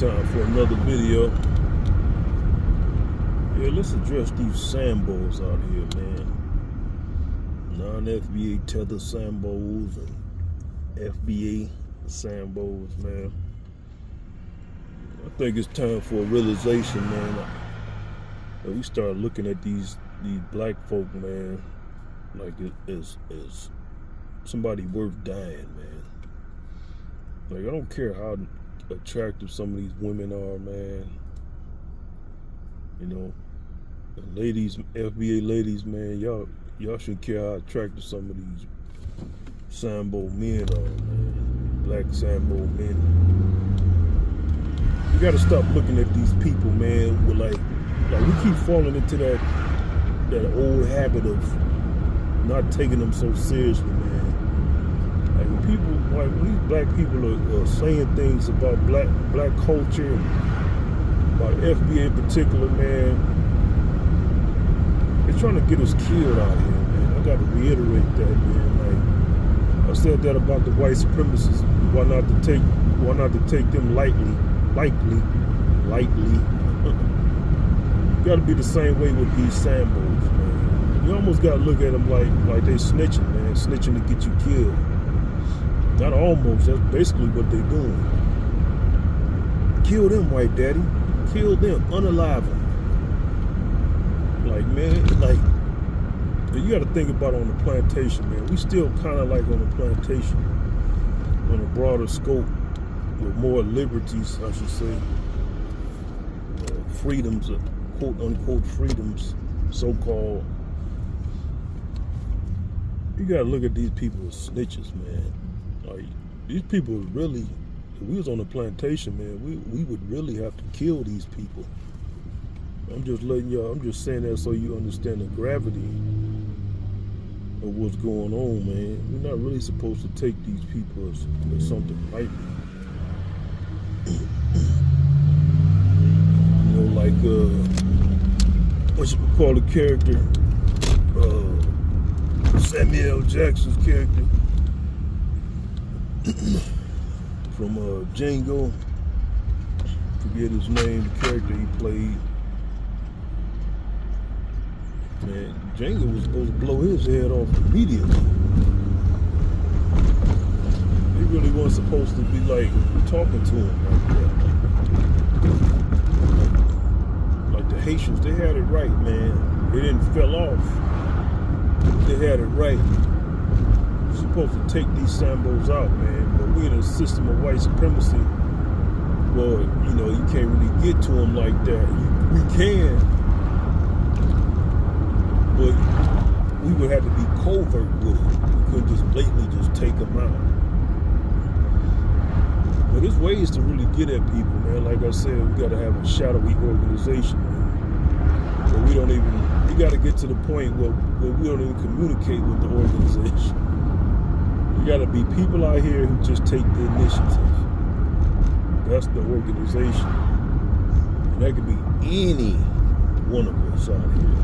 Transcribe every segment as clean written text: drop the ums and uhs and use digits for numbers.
Time for another video. Yeah, let's address these Sambos out here, man. Non-FBA tether Sambos and FBA Sambos, man. I think it's time for a realization, man. That we start looking at these black folk, man, like as somebody worth dying, man. Like, I don't care how attractive some of these women are, man. You know, the ladies, FBA ladies, man, y'all shouldn't care how attractive some of these Sambo men are, man. Black Sambo men. You gotta stop looking at these people, man, with like we keep falling into that old habit of not taking them so seriously, man. Like when these black people are saying things about black culture, about FBA in particular, man, they're trying to get us killed out here, man. I gotta reiterate that, man. Like, I said that about the white supremacists. Why not to take them lightly? Gotta be the same way with these Sambos, man. You almost gotta look at them like they snitching, man. Snitching to get you killed. Not almost, that's basically what they're doing. Kill them, white daddy. Kill them, unalive them. Like, man, like, you gotta think about on the plantation, man. We still kind of like on the plantation, on a broader scope, with more liberties, I should say, freedoms, quote unquote freedoms, so-called. You gotta look at these people as snitches, man. Like, these people really, if we was on a plantation, man, we would really have to kill these people. I'm just saying that so you understand the gravity of what's going on, man. We're not really supposed to take these people as something lightly. You know, like, what you would call the character, Samuel Jackson's character from Django, forget his name, the character he played. Man, Django was supposed to blow his head off immediately. He really wasn't supposed to be like talking to him like that. Like the Haitians, they had it right, man. They didn't fell off. They had it right. You're supposed to take these Sambos out, man. But we in a system of white supremacy. Well, you know, you can't really get to them like that. We can, but we would have to be covert with it. We couldn't just blatantly just take them out. But there's ways to really get at people, man. Like I said, we gotta have a shadowy organization, man. But we gotta get to the point where we don't even communicate with the organization. You gotta be people out here who just take the initiative. That's the organization. And that could be any one of us out here.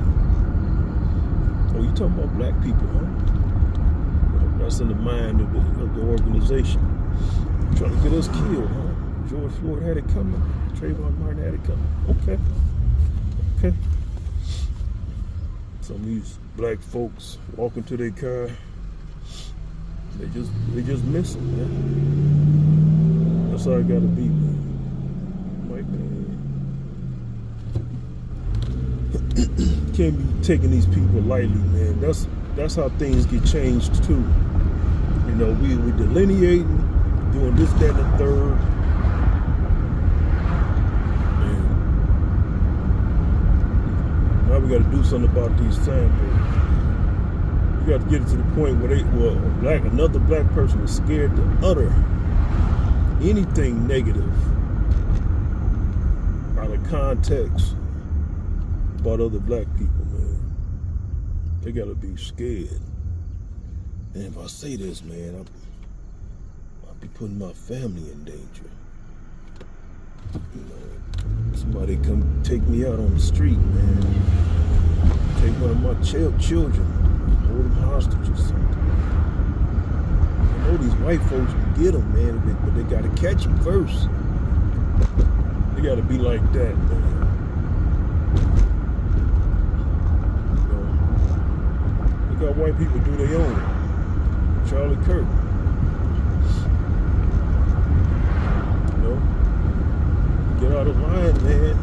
Oh, you talking about black people, huh? That's in the mind of the organization. Trying to get us killed, huh? George Floyd had it coming. Trayvon Martin had it coming. Okay. Some of these black folks walking to their car, they just miss them, man. That's how it gotta be, man. Like, man. Can't be taking these people lightly, man. That's how things get changed too. You know, we delineating, doing this, that, and the third. Man. Now we got to do something about these Sambos. You got to get it to the point where another black person is scared to utter anything negative out of context about other black people, man. They got to be scared. And if I say this, man, I'll be putting my family in danger. You know, somebody come take me out on the street, man. Take one of my children, hold them hostage or something. I know these white folks can get them, man, but they got to catch them first. got to be like that, man. Look how white people do their own. Charlie Kirk. Get out of line, man.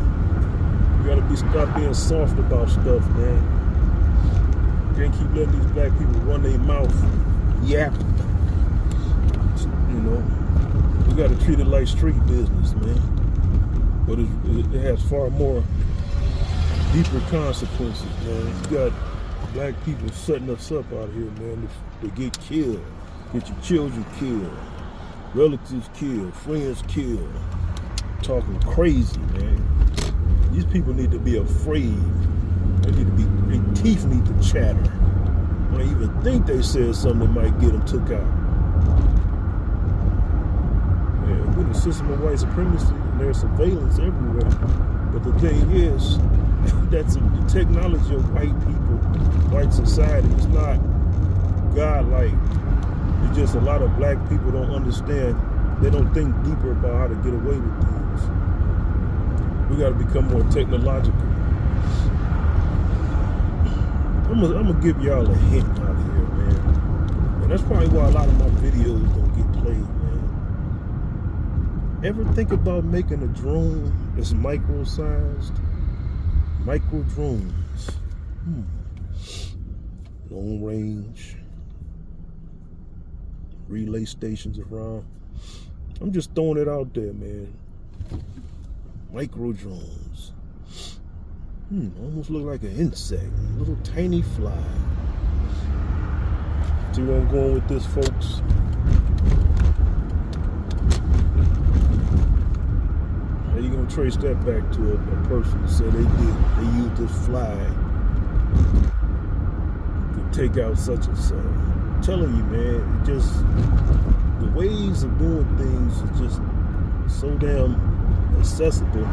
You gotta stop being soft about stuff, man. You can't keep letting these black people run their mouth. Yeah. You know, we gotta treat it like street business, man. But it has far more deeper consequences, man. You got black people setting us up out here, man, to get killed, get your children killed, relatives killed, friends killed. Talking crazy, man. These people need to be afraid. They need to be, their teeth need to chatter. When they even think they said something that might get them took out. Yeah, we're in a system of white supremacy and there's surveillance everywhere. But the thing is, that's the technology of white people, white society. It's not godlike. It's just a lot of black people don't understand. They don't think deeper about how to get away with things. We got to become more technological. I'm gonna give y'all a hint out here, man. And that's probably why a lot of my videos don't get played, man. Ever think about making a drone that's micro-sized? Micro drones. Long range. Relay stations around. I'm just throwing it out there, man. Micro drones. Almost look like an insect. A little tiny fly. See where I'm going with this, folks? How you gonna trace that back to a person that said they used this fly to take out such and such? I'm telling you, man, it just, the ways of doing things is just so damn accessible.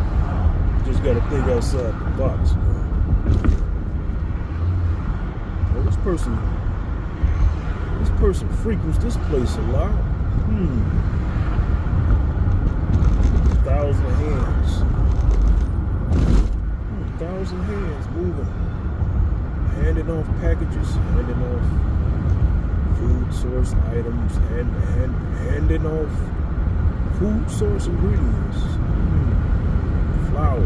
You just gotta think outside the box, man. Well, this person frequents this place a lot. 1,000 hands. 1,000 hands moving. Handing off packages, handing off food source items, handing off food source ingredients. Flour.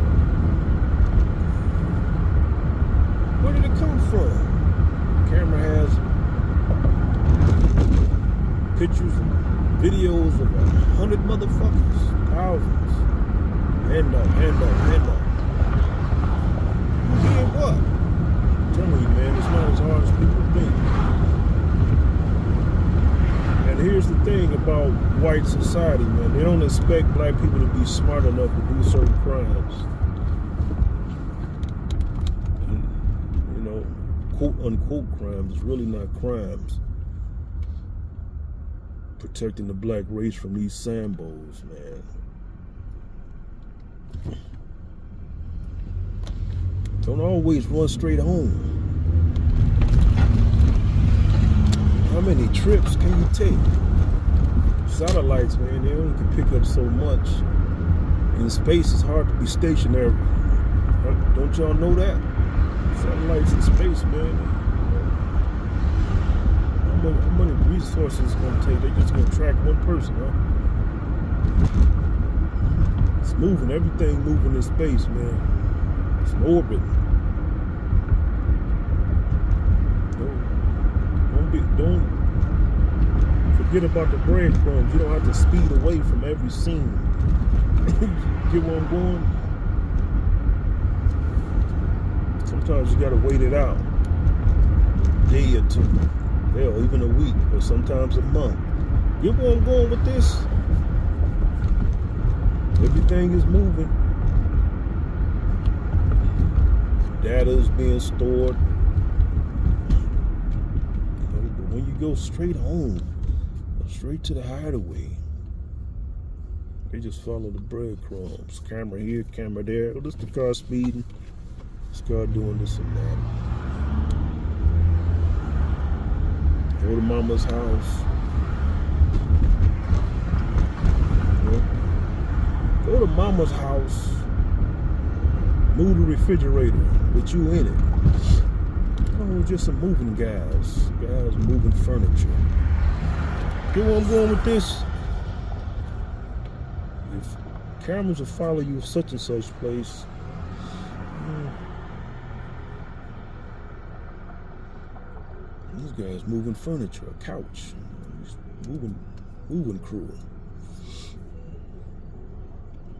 Where did it come from? The camera has pictures and videos of 100 motherfuckers, thousands. Hand up. Doing what? I'm telling you, man, it's not as hard as people think. And here's the thing about white society, man. They don't expect black people to be smart enough to do certain crimes. And, you know, quote unquote crimes is really not crimes. Protecting the black race from these Sambos, man. Don't always run straight home. How many trips can you take? Satellites, man, they only can pick up so much. In space, it's hard to be stationary. Don't y'all know that? Satellites in space, man. How many resources it's gonna take? They just gonna track one person, huh? It's moving, everything moving in space, man. It's an orbit. Don't forget about the breadcrumbs. You don't have to speed away from every scene. Get where I'm going? Sometimes you gotta wait it out. A day or two. Hell, even a week, or sometimes a month. Get where I'm going with this? Everything is moving. Data is being stored. But when you go straight home, straight to the hideaway, they just follow the breadcrumbs. Camera here, camera there. Oh, this the car speeding. This car doing this and that. Go to mama's house. Go to mama's house, move the refrigerator with you in it. Oh, just some moving guys moving furniture. Get where I'm going with this? If cameras will follow you such and such place, these guys moving furniture, a couch, moving crew.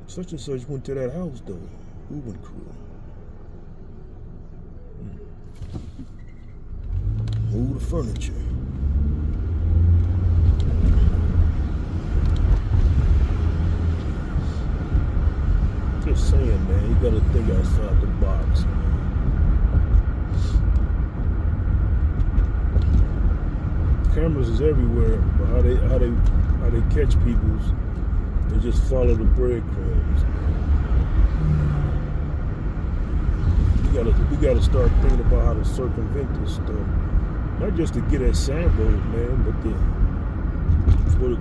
Such and such went to that house though, moving crew. Move the furniture. Just saying, man, you gotta think outside the box, man. Cameras is everywhere, but how they catch people's, they just follow the breadcrumbs. We gotta start thinking about how to circumvent this stuff. Not just to get at Sambos, man, but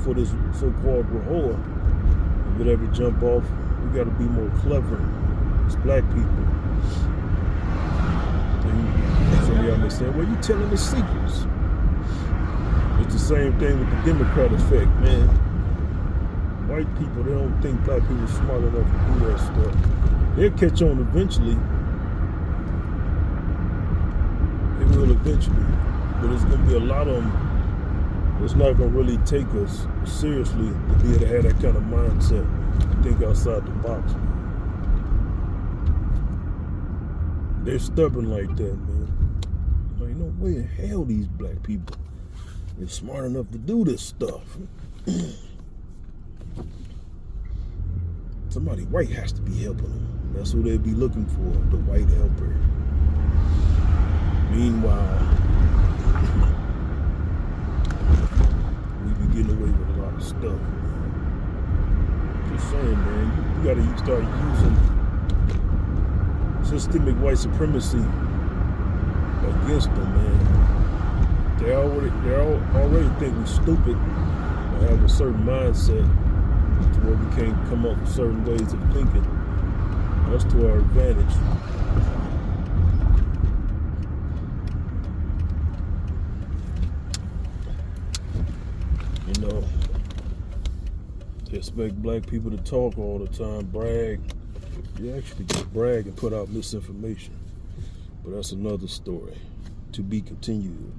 for this so-called Rahoa, if it ever jump off, we gotta be more clever as black people. And some of y'all may say, well, you telling the secrets. It's the same thing with the Democrat effect, man. White people, they don't think black people are smart enough to do that stuff. They'll catch on eventually. They will eventually. But it's going to be a lot of them. It's not going to really take us seriously to be able to have that kind of mindset, to think outside the box. They're stubborn like that, man. Like, no way in hell these black people are smart enough to do this stuff. Somebody white has to be helping them. That's who they'd be looking for, the white helper. Meanwhile, we be getting away with a lot of stuff, man. Just saying, man, you gotta start using systemic white supremacy against them, man. They already think we're stupid or have a certain mindset to where we can't come up with certain ways of thinking. That's to our advantage. You know, they expect black people to talk all the time, brag. You actually just brag and put out misinformation. But that's another story to be continued.